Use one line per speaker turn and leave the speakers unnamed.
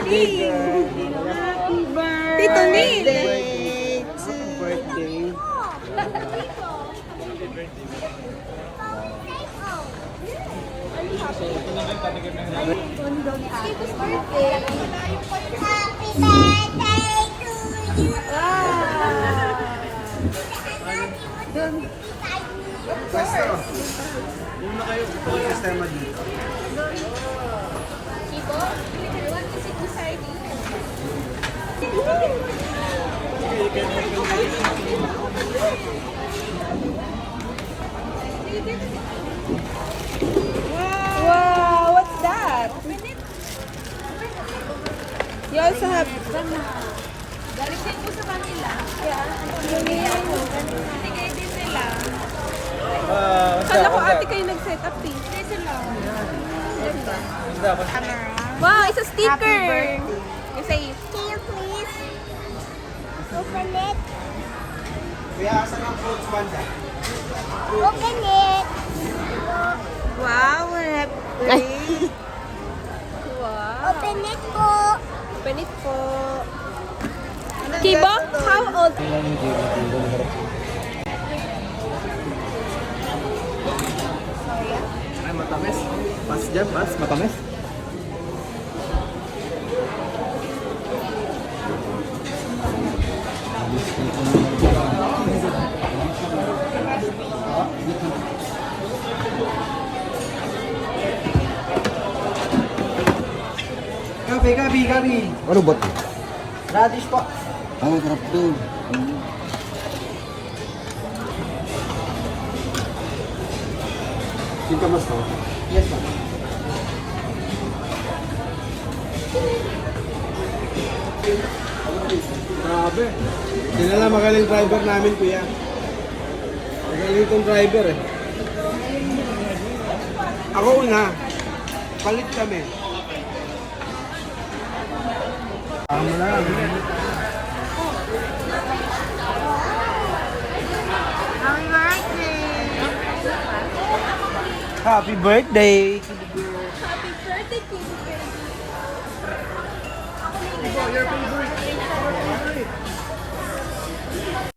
birthday, girl.
Happy birthday.
Tito Neil.
Happy birthday.
Tito's birthday.
Happy birthday to you.
Pwesto. Yung na kayo kung sistema dito.
Chico, you want to sit beside you?
Wow, what's that? You also have...
Galing din po sa kanila. Binigay din nila.
Kala ko ate kayo nag-set up eh.
Hindi sila.
Wow, it's a sticker. You say,
Can you please open it?
Kaya asan ang fruits banda?
Open it.
wow, happy. Wow.
Open it po.
Open it po. Kibo, how old?
Ay, matamis. Pas dyan, pas. Matamis. Gabi.
Ano ba ito?
Radish po.
Ah, sarap to.
Sintomas to? Yes, ma'am. Grabe. Sila lang magaling driver namin, kuya. Magaling itong driver eh. Ako una. Palit kami. Tama lang. Happy birthday!
Happy birthday, Kitty Baby.
Your favorite